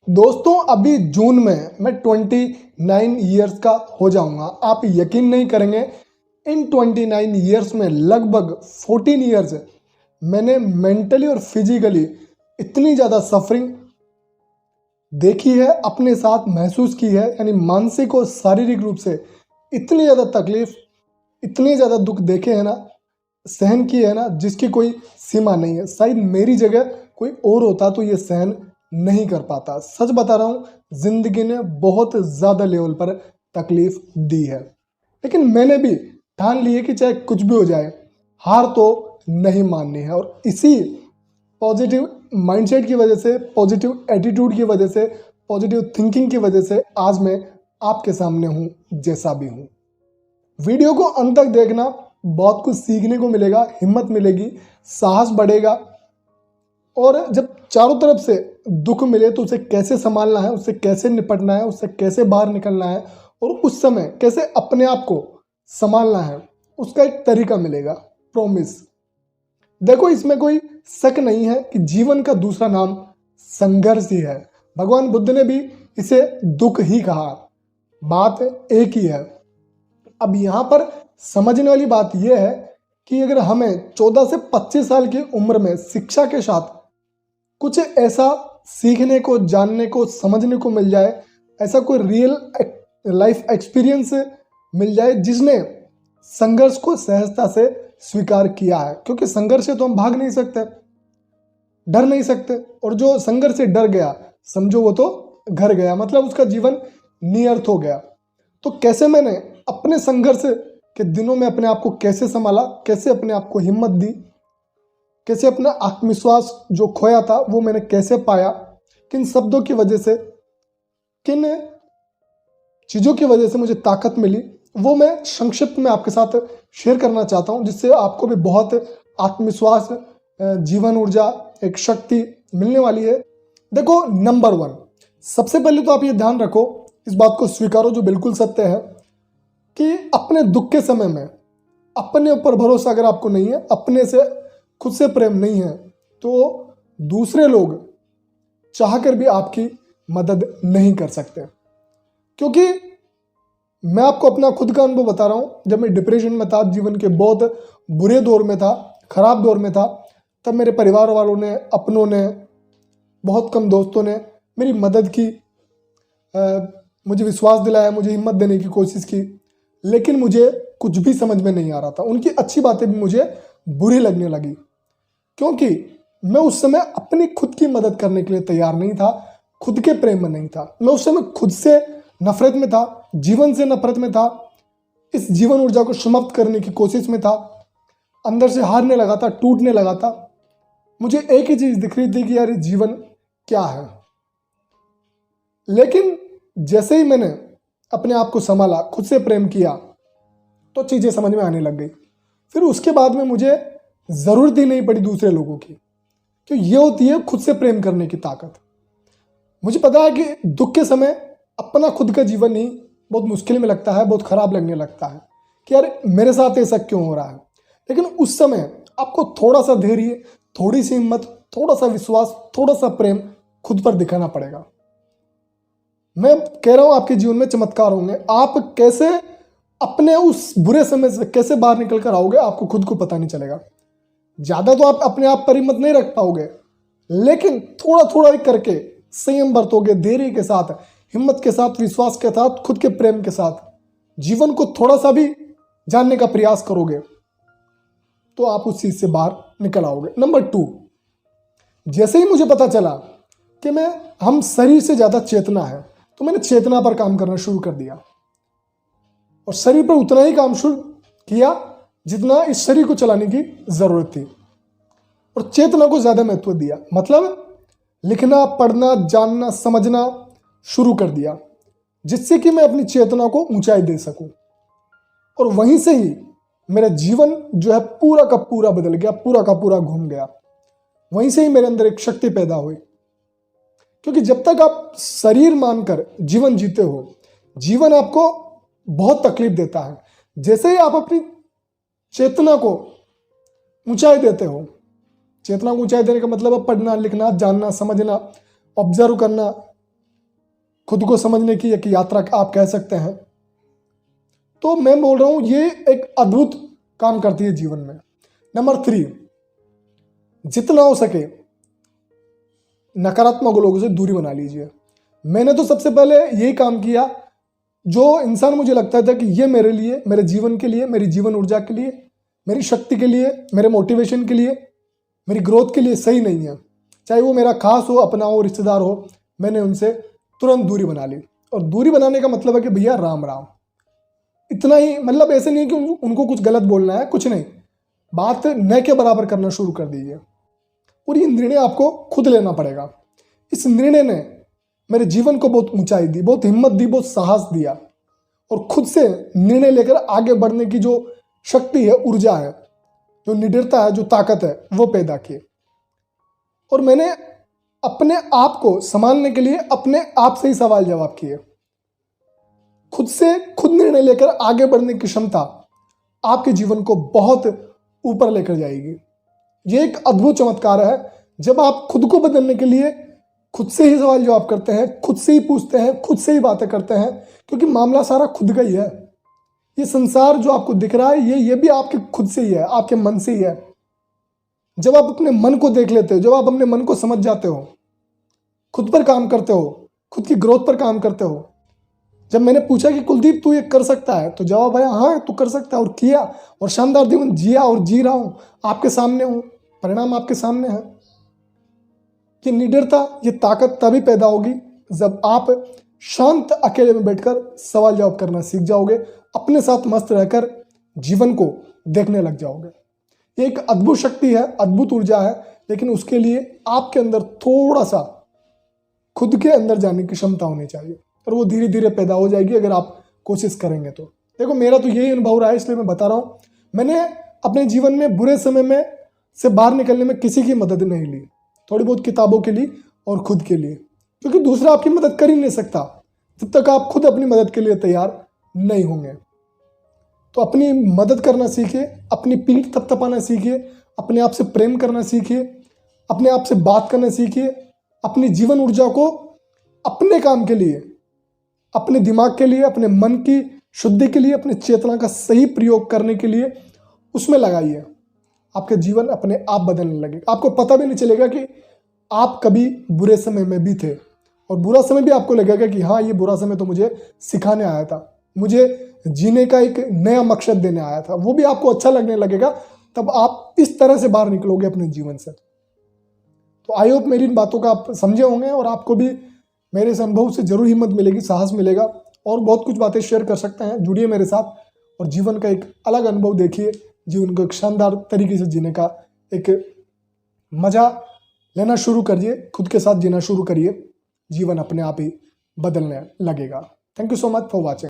दोस्तों अभी जून में मैं 29 ईयर्स का हो जाऊंगा। आप यकीन नहीं करेंगे, इन 29 ईयर्स में लगभग 14 ईयर्स मैंने मेंटली और फिजिकली इतनी ज़्यादा सफरिंग देखी है, अपने साथ महसूस की है। यानी मानसिक और शारीरिक रूप से इतनी ज़्यादा तकलीफ, इतने ज़्यादा दुख देखे हैं ना, सहन किए है ना, जिसकी कोई सीमा नहीं है। शायद मेरी जगह कोई और होता तो ये सहन नहीं कर पाता। सच बता रहा हूँ, जिंदगी ने बहुत ज़्यादा लेवल पर तकलीफ दी है, लेकिन मैंने भी ठान ली है कि चाहे कुछ भी हो जाए, हार तो नहीं माननी है। और इसी पॉजिटिव माइंडसेट की वजह से, पॉजिटिव एटीट्यूड की वजह से, पॉजिटिव थिंकिंग की वजह से आज मैं आपके सामने हूँ जैसा भी हूँ। वीडियो को अंत तक देखना, बहुत कुछ सीखने को मिलेगा, हिम्मत मिलेगी, साहस बढ़ेगा। और जब चारों तरफ से दुख मिले तो उसे कैसे संभालना है, उससे कैसे निपटना है, उससे कैसे बाहर निकलना है और उस समय कैसे अपने आप को संभालना है, उसका एक तरीका मिलेगा। प्रॉमिस। देखो, इसमें कोई शक नहीं है कि जीवन का दूसरा नाम संघर्ष ही है। भगवान बुद्ध ने भी इसे दुख ही कहा। बात एक ही है। अब यहाँ पर समझने वाली बात यह है कि अगर हमें 14 से 25 साल की उम्र में शिक्षा के साथ कुछ ऐसा सीखने को, जानने को, समझने को मिल जाए, ऐसा कोई रियल लाइफ एक्सपीरियंस मिल जाए जिसने संघर्ष को सहजता से स्वीकार किया है। क्योंकि संघर्ष से तो हम भाग नहीं सकते, डर नहीं सकते, और जो संघर्ष से डर गया समझो वो तो घर गया, मतलब उसका जीवन निरर्थ हो गया। तो कैसे मैंने अपने संघर्ष के दिनों में अपने आप को कैसे संभाला, कैसे अपने आप को हिम्मत दी, कैसे अपना आत्मविश्वास जो खोया था वो मैंने कैसे पाया, किन शब्दों की वजह से, किन चीज़ों की वजह से मुझे ताकत मिली, वो मैं संक्षिप्त में आपके साथ शेयर करना चाहता हूँ, जिससे आपको भी बहुत आत्मविश्वास, जीवन ऊर्जा, एक शक्ति मिलने वाली है। देखो, नंबर 1, सबसे पहले तो आप ये ध्यान रखो, इस बात को स्वीकारो जो बिल्कुल सत्य है कि अपने दुख के समय में अपने ऊपर भरोसा अगर आपको नहीं है, अपने से खुद से प्रेम नहीं है, तो दूसरे लोग चाहकर भी आपकी मदद नहीं कर सकते। क्योंकि मैं आपको अपना खुद का अनुभव बता रहा हूँ। जब मैं डिप्रेशन में था, जीवन के बहुत बुरे दौर में था, खराब दौर में था, तब मेरे परिवार वालों ने, अपनों ने, बहुत कम दोस्तों ने मेरी मदद की, मुझे विश्वास दिलाया, मुझे हिम्मत देने की कोशिश की, लेकिन मुझे कुछ भी समझ में नहीं आ रहा था। उनकी अच्छी बातें भी मुझे बुरी लगने लगी, क्योंकि मैं उस समय अपनी खुद की मदद करने के लिए तैयार नहीं था, खुद के प्रेम में नहीं था। मैं उस समय खुद से नफरत में था, जीवन से नफरत में था, इस जीवन ऊर्जा को समाप्त करने की कोशिश में था, अंदर से हारने लगा था, टूटने लगा था। मुझे एक ही चीज दिख रही थी कि यार ये जीवन क्या है। लेकिन जैसे ही मैंने अपने आप को संभाला, खुद से प्रेम किया, तो चीजें समझ में आने लग गई। फिर उसके बाद में मुझे जरूरत ही नहीं पड़ी दूसरे लोगों की, कि ये होती है खुद से प्रेम करने की ताकत। मुझे पता है कि दुख के समय अपना खुद का जीवन ही बहुत मुश्किल में लगता है, बहुत खराब लगने लगता है कि यार मेरे साथ ऐसा क्यों हो रहा है। लेकिन उस समय आपको थोड़ा सा धैर्य, थोड़ी सी हिम्मत, थोड़ा सा विश्वास, थोड़ा सा प्रेम खुद पर दिखाना पड़ेगा। मैं कह रहा हूं आपके जीवन में चमत्कार होंगे। आप कैसे अपने उस बुरे समय से कैसे बाहर निकल कर आओगे, आपको खुद को पता नहीं चलेगा। ज्यादा तो आप अपने आप पर हिम्मत नहीं रख पाओगे, लेकिन थोड़ा थोड़ा करके संयम बरतोगे, धैर्य के साथ, हिम्मत के साथ, विश्वास के साथ, खुद के प्रेम के साथ जीवन को थोड़ा सा भी जानने का प्रयास करोगे, तो आप उस चीज से बाहर निकल आओगे। नंबर 2, जैसे ही मुझे पता चला कि हम शरीर से ज्यादा चेतना है, तो मैंने चेतना पर काम करना शुरू कर दिया, और शरीर पर उतना ही काम शुरू किया जितना इस शरीर को चलाने की जरूरत थी, और चेतना को ज्यादा महत्व दिया। मतलब लिखना, पढ़ना, जानना, समझना शुरू कर दिया, जिससे कि मैं अपनी चेतना को ऊंचाई दे सकूं। और वहीं से ही मेरा जीवन जो है पूरा का पूरा बदल गया, पूरा का पूरा घूम गया। वहीं से ही मेरे अंदर एक शक्ति पैदा हुई। क्योंकि जब तक आप शरीर मानकर जीवन जीते हो, जीवन आपको बहुत तकलीफ देता है। जैसे ही आप अपनी चेतना को ऊंचाई देते हो, चेतना को ऊंचाई देने का मतलब है पढ़ना, लिखना, जानना, समझना, ऑब्जर्व करना, खुद को समझने की एक यात्रा आप कह सकते हैं। तो मैं बोल रहा हूं ये एक अद्भुत काम करती है जीवन में। नंबर 3, जितना हो सके नकारात्मक लोगों से दूरी बना लीजिए। मैंने तो सबसे पहले यही काम किया। जो इंसान मुझे लगता था कि ये मेरे लिए, मेरे जीवन के लिए, मेरी जीवन ऊर्जा के लिए, मेरी शक्ति के लिए, मेरे मोटिवेशन के लिए, मेरी ग्रोथ के लिए सही नहीं है, चाहे वो मेरा खास हो, अपना हो, रिश्तेदार हो, मैंने उनसे तुरंत दूरी बना ली। और दूरी बनाने का मतलब है कि भैया राम राम, इतना ही। मतलब ऐसे नहीं कि उनको कुछ गलत बोलना है, कुछ नहीं, बात न के बराबर करना शुरू कर दीजिए। और ये निर्णय आपको खुद लेना पड़ेगा। इस निर्णय ने मेरे जीवन को बहुत ऊंचाई दी, बहुत हिम्मत दी, बहुत साहस दिया, और खुद से निर्णय लेकर आगे बढ़ने की जो शक्ति है, ऊर्जा है, जो निडरता है, जो ताकत है, वो पैदा की। और मैंने अपने आप को संभालने के लिए अपने आप से ही सवाल जवाब किए। खुद से खुद निर्णय लेकर आगे बढ़ने की क्षमता आपके जीवन को बहुत ऊपर लेकर जाएगी। ये एक अद्भुत चमत्कार है जब आप खुद को बदलने के लिए खुद से ही सवाल जवाब करते हैं, खुद से ही पूछते हैं, खुद से ही बातें करते हैं, क्योंकि मामला सारा खुद का ही है। ये संसार जो आपको दिख रहा है ये भी आपके खुद से ही है, आपके मन से ही है। जब आप अपने मन को देख लेते हो, जब आप अपने मन को समझ जाते हो, खुद पर काम करते हो, खुद की ग्रोथ पर काम करते हो। जब मैंने पूछा कि कुलदीप तू ये कर सकता है, तो जवाब आया हाँ तू कर सकता है, और किया, और शानदार जीवन जिया और जी रहा हूं, आपके सामने हूं, परिणाम आपके सामने है। ये निडरता, ये ताकत तभी पैदा होगी जब आप शांत अकेले में बैठकर सवाल जवाब करना सीख जाओगे, अपने साथ मस्त रहकर जीवन को देखने लग जाओगे। ये एक अद्भुत शक्ति है, अद्भुत ऊर्जा है, लेकिन उसके लिए आपके अंदर थोड़ा सा खुद के अंदर जाने की क्षमता होनी चाहिए, और वो धीरे धीरे पैदा हो जाएगी अगर आप कोशिश करेंगे तो। देखो मेरा तो यही अनुभव रहा है, इसलिए मैं बता रहा हूँ। मैंने अपने जीवन में बुरे समय में से बाहर निकलने में किसी की मदद नहीं ली, थोड़ी बहुत किताबों के लिए और खुद के लिए, क्योंकि दूसरा आपकी मदद कर ही नहीं सकता जब तक आप खुद अपनी मदद के लिए तैयार नहीं होंगे। तो अपनी मदद करना सीखिए, अपनी पीठ थपथपाना सीखिए, अपने आप से प्रेम करना सीखिए, अपने आप से बात करना सीखिए, अपनी जीवन ऊर्जा को अपने काम के लिए, अपने दिमाग के लिए, अपने मन की शुद्धि के लिए, अपने चेतना का सही प्रयोग करने के लिए उसमें लगाइए। आपके जीवन अपने आप बदलने लगेगा। आपको पता भी नहीं चलेगा कि आप कभी बुरे समय में भी थे, और बुरा समय भी आपको लगेगा कि हाँ ये बुरा समय तो मुझे सिखाने आया था, मुझे जीने का एक नया मकसद देने आया था। वो भी आपको अच्छा लगने लगेगा, तब आप इस तरह से बाहर निकलोगे अपने जीवन से। तो आई होप मेरी इन बातों का आप समझे होंगे, और आपको भी मेरे इस अनुभव से जरूर हिम्मत मिलेगी, साहस मिलेगा, और बहुत कुछ बातें शेयर कर सकते हैं। जुड़िए मेरे साथ और जीवन का एक अलग अनुभव देखिए, जीवन को एक शानदार तरीके से जीने का एक मजा लेना शुरू करिए, खुद के साथ जीना शुरू करिए, जीवन अपने आप ही बदलने लगेगा। Thank you so much for watching.